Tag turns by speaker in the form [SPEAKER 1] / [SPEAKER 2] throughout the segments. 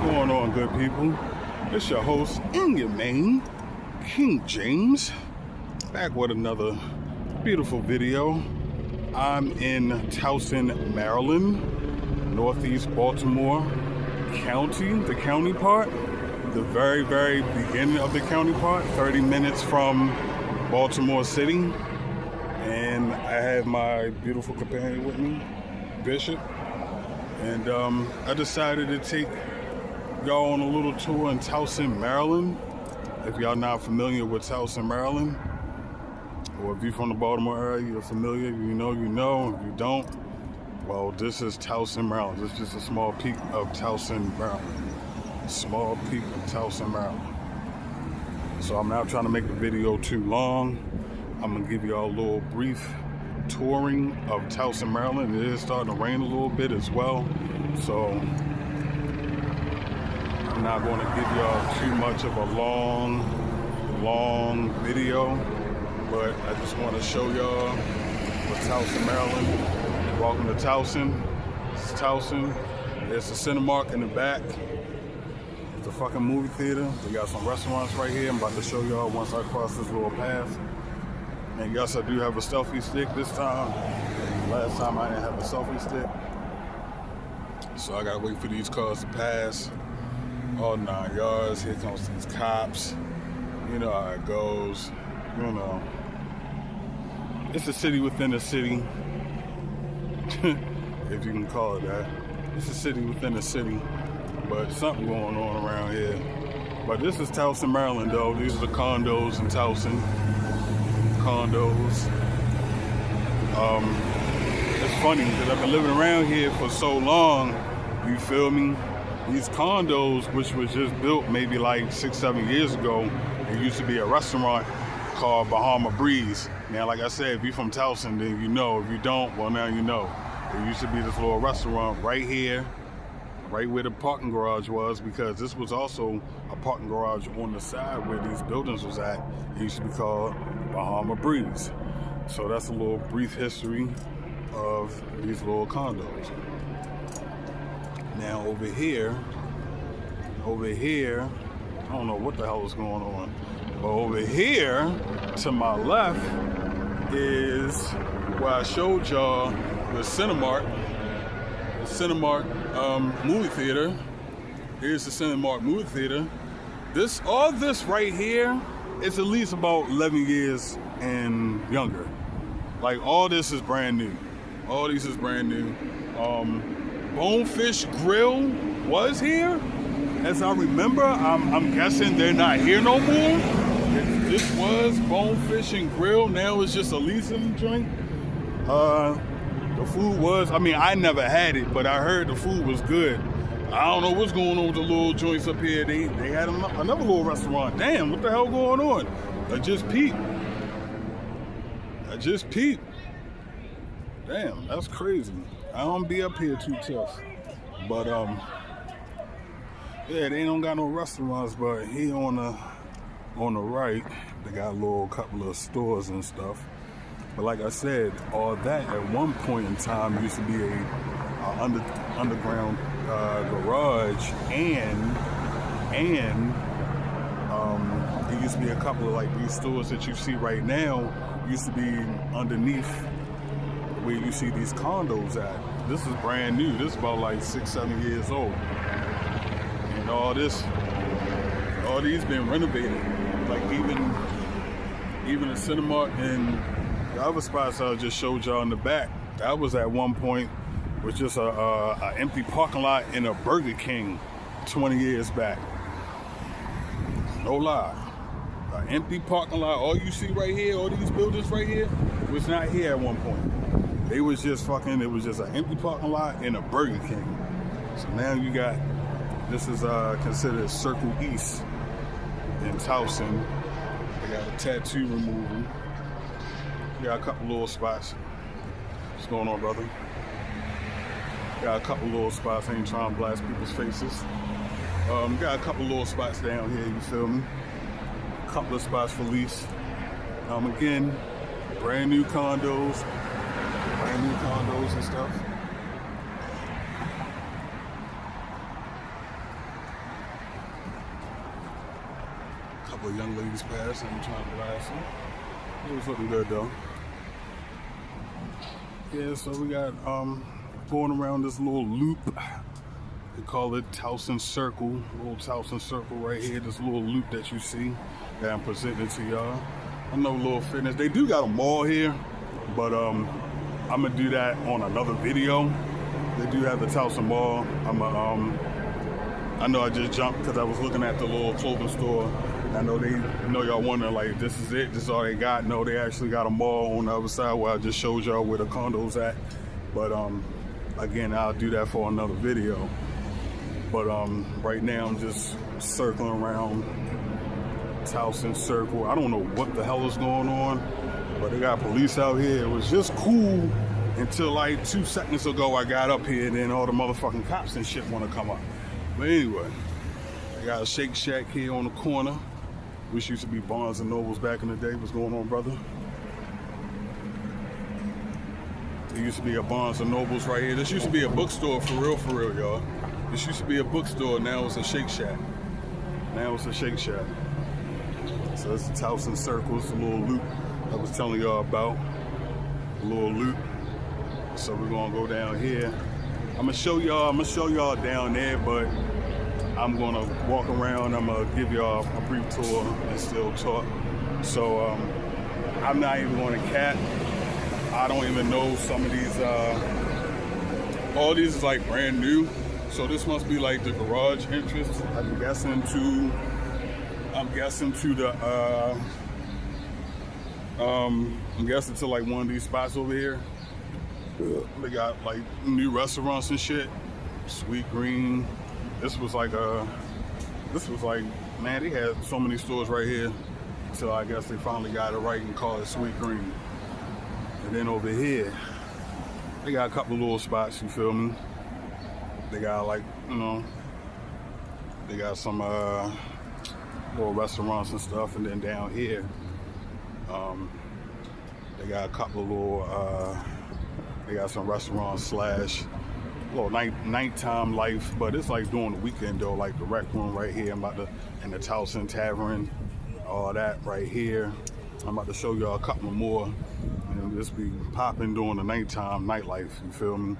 [SPEAKER 1] going on, good people? It's your host and your main, King James, back with another beautiful video. I'm in Towson, Maryland, Northeast Baltimore County, the county part, the very, very beginning of the county part, 30 minutes from Baltimore City. And I have my beautiful companion with me, Bishop. And I decided to take y'all on a little tour in Towson, Maryland. If y'all not familiar with Towson, Maryland, or if you're from the Baltimore area, you're familiar, you know. If you don't, well, this is Towson, Maryland. This is just a small peak of Towson, Maryland. Small peak of Towson, Maryland. So I'm not trying to make the video too long. I'm gonna give y'all a little brief touring of Towson, Maryland. It is starting to rain a little bit as well, so I'm not going to give y'all too much of a long video, but I just want to show y'all what Towson, Maryland. Welcome to Towson. This is Towson. There's the Cinemark in the back. It's a fucking movie theater. We got some restaurants right here. I'm about to show y'all once I cross this little path. And yes, I do have a selfie stick this time. Last time I didn't have a selfie stick. So I gotta wait for these cars to pass. All 9 yards. Here comes these cops. You know how it goes. You know. It's a city within a city. If you can call it that. It's a city within a city. But something going on around here. But this is Towson, Maryland though. These are the condos in Towson. Condos. It's funny because I've been living around here for so long, you feel me? These condos, which was just built maybe like 6-7 years ago, it used to be a restaurant called Bahama Breeze. Now, like I said, if you're from Towson, then you know. If you don't, well, now you know. It used to be this little restaurant right here, right where the parking garage was, because this was also a parking garage on the side where these buildings was at. It used to be called Bahama Breeze. So that's a little brief history of these little condos. Now over here, I don't know what the hell is going on, but over here to my left is where I showed y'all the Cinemark movie theater. Here's the Cinemark movie theater. All this right here is at least about 11 years and younger. Like, all this is brand new. All this is brand new. Bonefish Grill was here, as I remember. I'm guessing they're not here no more. This was Bonefish and Grill. Now it's just a leasing joint. The food was, I never had it, but I heard the food was good. I don't know what's going on with the little joints up here. They had another little restaurant. Damn, what the hell going on? I just peeped. Damn, that's crazy. I don't be up here too tough. But, yeah, they don't got no restaurants, but here on the right, they got a little couple of stores and stuff. But like I said, all that at one point in time used to be a underground garage, and it used to be a couple of like these stores that you see right now used to be underneath where you see these condos at. This is brand new. This is about like 6-7 years old, and all these been renovated. Like even the Cinemark and the other spots I just showed y'all in the back, that was at one point was just a empty parking lot in a Burger King 20 years back. No lie. An empty parking lot. All you see right here, all these buildings right here, was not here at one point. It was just an empty parking lot in a Burger King. So now you got, this is considered Circle East in Towson. They got a tattoo removal. Got a couple little spots. What's going on, brother? Got a couple little spots. I ain't trying to blast people's faces. Got a couple little spots down here, you feel me? A couple of spots for lease. Again, brand new condos and stuff. couple of young ladies passed. I'm trying to blast them. It was looking good though. Yeah, so we got going around this little loop. They call it Towson Circle. Little Towson Circle right here. This little loop that you see that I'm presenting to y'all. I know little fitness. They do got a mall here, but I'm gonna do that on another video. They do have the Towson Mall. I know I just jumped because I was looking at the little clothing store. I know y'all wondering like, this is it, this is all they got. No, they actually got a mall on the other side where I just showed y'all where the condos at. But again, I'll do that for another video. But right now I'm just circling around Towson Circle. I don't know what the hell is going on, but they got police out here. It was just cool until like 2 seconds ago I got up here, and then all the motherfucking cops and shit want to come up. But anyway, I got a Shake Shack here on the corner, which used to be Barnes and Nobles back in the day. What's going on, brother? There used to be a Barnes and Nobles right here. This used to be a bookstore for real, y'all. This used to be a bookstore, now it's a Shake Shack. Now it's a Shake Shack. So it's the Towson Circle, it's a little loop I was telling y'all about. A little loop. So we're gonna go down here. I'm gonna show y'all down there, but I'm gonna walk around. I'm gonna give y'all a brief tour and still talk. So I'm not even gonna cap. I don't even know some of these. All these is like brand new. So this must be like the garage entrance. I'm guessing to like one of these spots over here. They got like new restaurants and shit. Sweet Green. This was like, man, they had so many stores right here until I guess they finally got it right and called it Sweet Green. And then over here, they got a couple of little spots, you feel me? They got like, they got some little restaurants and stuff. And then down here, they got a couple of little, they got some restaurants / little nighttime life, but it's like during the weekend though, like the Rec Room right here. And the Towson Tavern, all that right here. I'm about to show y'all a couple more. And this be popping during the nighttime nightlife, you feel me?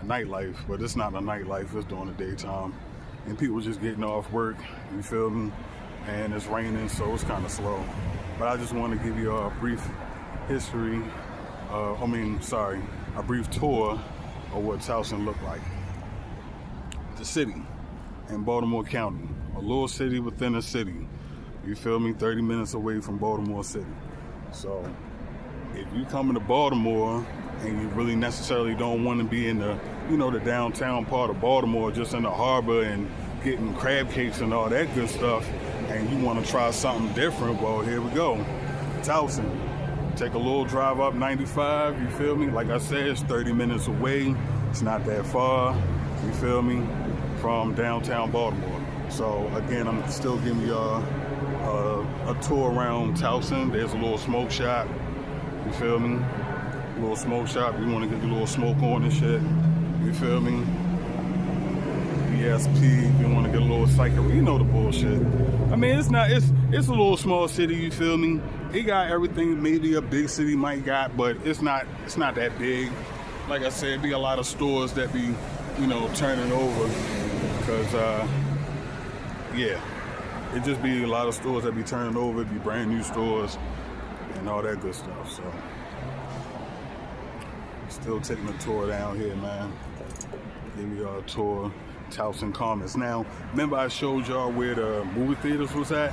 [SPEAKER 1] The nightlife, but it's not the nightlife, it's during the daytime. And people just getting off work, you feel me? And it's raining, so it's kind of slow. But I just want to give you a brief history, a brief tour of what Towson looked like. The city in Baltimore County, a little city within a city. You feel me? 30 minutes away from Baltimore City. So if you come into Baltimore and you really necessarily don't want to be in the, the downtown part of Baltimore, just in the harbor and getting crab cakes and all that good stuff, and you want to try something different, well, here we go. Towson. Take a little drive up 95, you feel me? Like I said, it's 30 minutes away. It's not that far, you feel me, from downtown Baltimore. So again, I'm still giving y'all a tour around Towson. There's a little smoke shop, you feel me? A little smoke shop, you want to get a little smoke on and shit, you feel me? ESP, you want to get a little cycle, you know the bullshit. I mean, it's a little small city, you feel me? It got everything maybe a big city might got, but it's not that big. Like I said, be a lot of stores that be, turning over, because it just be a lot of stores that be turning over, be brand new stores and all that good stuff. So still taking a tour down here, man. Give y'all a tour. Towson Commons. Now, remember I showed y'all where the movie theaters was at?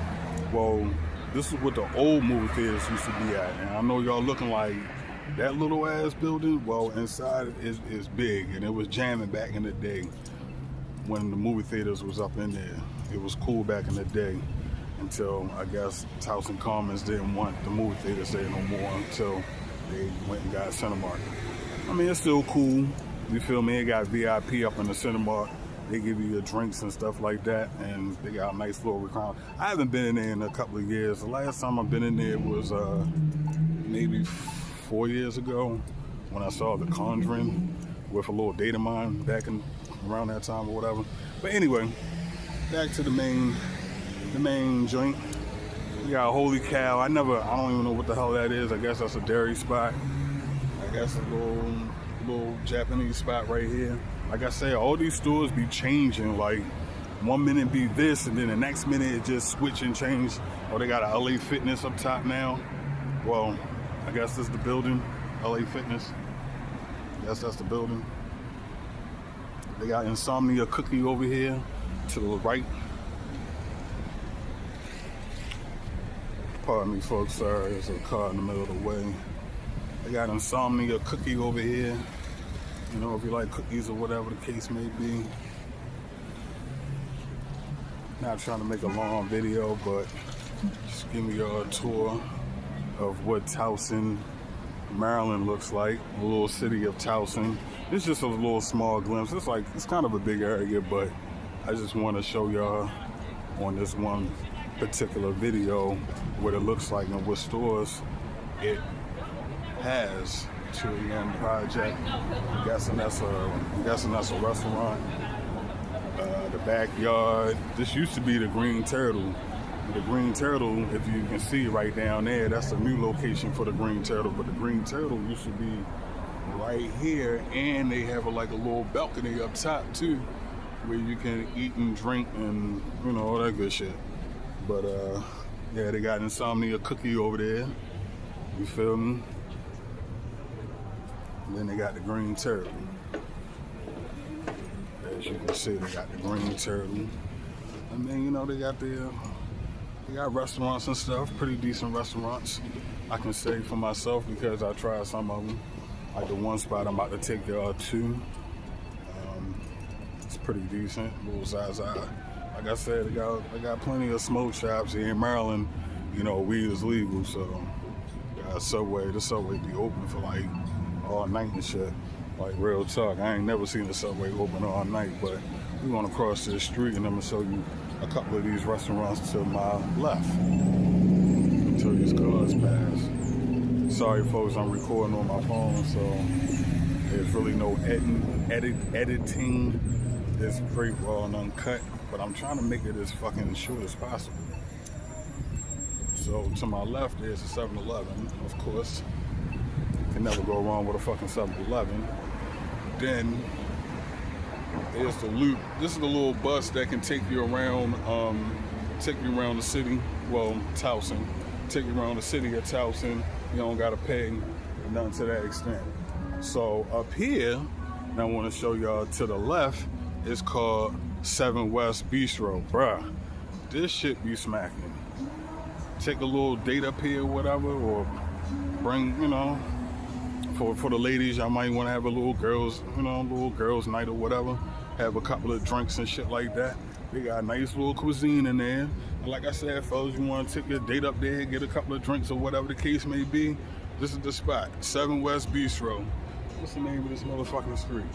[SPEAKER 1] Well, this is what the old movie theaters used to be at. And I know y'all looking like that little ass building. Well, inside is big, and it was jamming back in the day when the movie theaters was up in there. It was cool back in the day until I guess Towson Commons didn't want the movie theaters there no more until they went and got Cinemark. I mean, it's still cool. You feel me? It got VIP up in the Cinemark. They give you your drinks and stuff like that, and they got a nice little recliner. I haven't been in there in a couple of years. The last time I've been in there was maybe 4 years ago when I saw The Conjuring with a little date of mine back in around that time or whatever. But anyway, back to the main joint. We got Holy Cow. I don't even know what the hell that is. I guess that's a dairy spot. I guess a little Japanese spot right here. Like I say, all these stores be changing. Like, one minute be this, and then the next minute it just switch and change. Oh, they got a LA Fitness up top now. Well, I guess this is the building, LA Fitness. I guess that's the building. They got Insomnia Cookie over here to the right. Pardon me, folks. Sorry, there's a car in the middle of the way. They got Insomnia Cookie over here. You know, if you like cookies or whatever the case may be. Not trying to make a long video, but just give me a tour of what Towson, Maryland looks like. A little city of Towson. It's just a little small glimpse. It's kind of a big area, but I just want to show y'all on this one particular video what it looks like and what stores it has. 2 a.m. project. I'm guessing that's a restaurant. The backyard. This used to be the Green Turtle. The Green Turtle, if you can see right down there, that's a new location for the Green Turtle. But the Green Turtle used to be right here, and they have a little balcony up top too, where you can eat and drink and all that good shit. But yeah, they got Insomnia Cookie over there. You feel me? And then they got the Green Turtle. As you can see, they got the Green Turtle. And then they got restaurants and stuff, pretty decent restaurants. I can say for myself because I tried some of them. Like the one spot I'm about to take y'all to. It's pretty decent, little Zaza. Like I said, they got plenty of smoke shops here in Maryland. Weed is legal, so got Subway. The Subway be open for all night and shit. Like, real talk, I ain't never seen the Subway open all night, but we're gonna cross this street and I'm gonna show you a couple of these restaurants to my left until these cars pass. Sorry folks, I'm recording on my phone, so there's really no editing. It's pretty raw and uncut, but I'm trying to make it as fucking short as possible. So to my left there's a 7-Eleven, of course. Can never go wrong with a fucking 7-Eleven. Then there's the Loop. This is the little bus that can take you around the city. Well, Towson. Take you around the city of Towson. You don't gotta pay nothing to that extent. So up here, and I want to show y'all to the left, it's called 7 West Bistro. Bruh, this shit be smacking. Take a little date up here or whatever, or bring, for the ladies, y'all might want to have a little girls night or whatever. Have a couple of drinks and shit like that. They got a nice little cuisine in there. And like I said, fellas, you want to take your date up there, get a couple of drinks or whatever the case may be, this is the spot. 7 West Bistro. What's the name of this motherfucking street?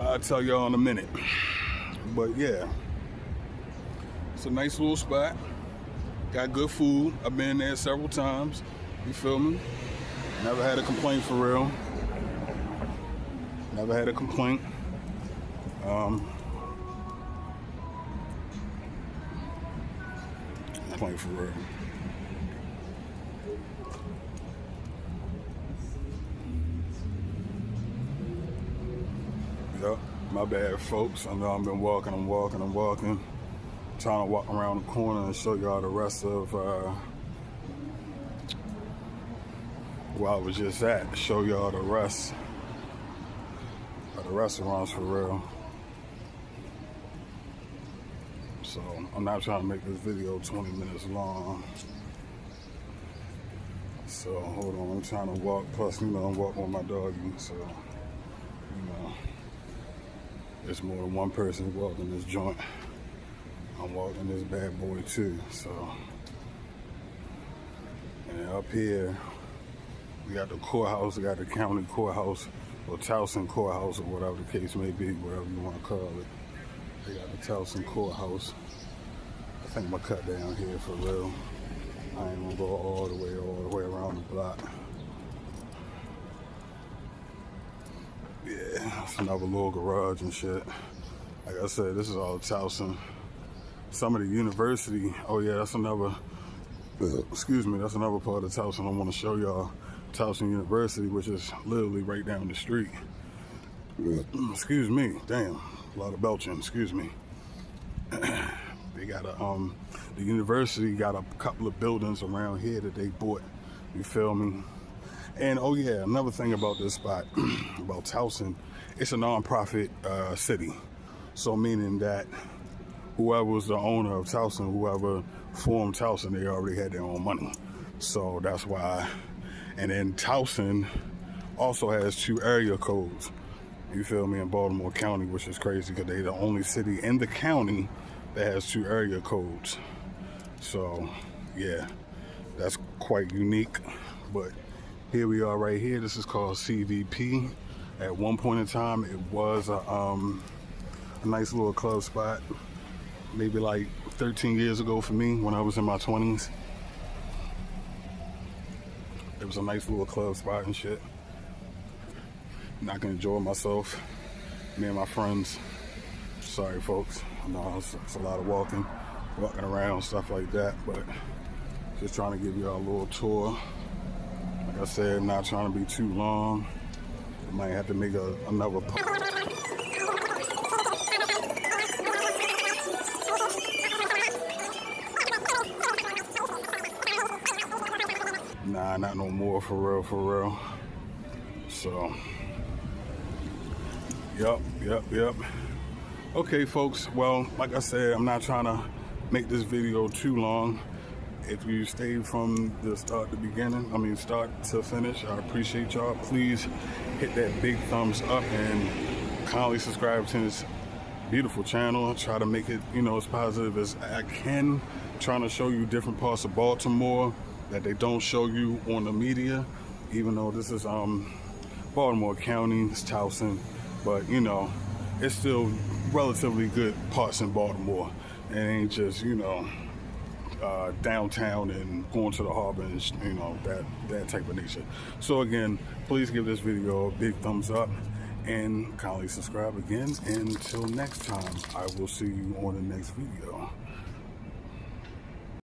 [SPEAKER 1] I'll tell y'all in a minute. But yeah, it's a nice little spot. Got good food. I've been there several times. You feel me? Never had a complaint for real. Never had a complaint. Complaint for real. Yep, my bad folks. I know I've been walking. Trying to walk around the corner and show y'all the rest of where I was just at. Show y'all the rest of the restaurants for real. So I'm not trying to make this video 20 minutes long. So hold on, I'm trying to walk. Plus, I'm walking with my doggy, so there's more than one person walking this joint. I'm walking this bad boy too. So, and up here we got the courthouse. We got the county courthouse or Towson courthouse or whatever the case may be, whatever you want to call it. They got the Towson courthouse. I think I'm gonna cut down here for real. I ain't gonna go all the way around the block. Yeah, it's another little garage and shit. Like I said, this is all Towson. Some of the university, oh yeah, that's another Excuse me, that's another part of Towson I want to show y'all. Towson University, which is literally right down the street. Excuse me, damn, a lot of belching, excuse me. They got the university got a couple of buildings around here that they bought, you feel me? And oh yeah, another thing about this spot, about Towson, it's a non-profit city. So meaning that whoever was the owner of Towson, whoever formed Towson, they already had their own money. So that's why. And then Towson also has 2 area codes, you feel me, in Baltimore County, which is crazy because they're the only city in the county that has 2 area codes. So yeah, that's quite unique. But here we are right here. This is called CVP. At one point in time, it was a nice little club spot. Maybe like 13 years ago for me, when I was in my 20s. It was a nice little club spot and shit. And I can enjoy myself, me and my friends. Sorry folks, I know it's a lot of walking around, stuff like that, but just trying to give y'all a little tour. Like I said, not trying to be too long. I might have to make another part. Nah, not no more, for real. So, yep. Okay, folks, well, like I said, I'm not trying to make this video too long. If you stayed from the start to finish, I appreciate y'all. Please hit that big thumbs up and kindly subscribe to this beautiful channel. Try to make it, as positive as I can. Trying to show you different parts of Baltimore that they don't show you on the media, even though this is Baltimore County, it's Towson, but it's still relatively good parts in Baltimore. It ain't just downtown and going to the harbor and that type of nature. So again, please give this video a big thumbs up and kindly subscribe again. Until next time, I will see you on the next video.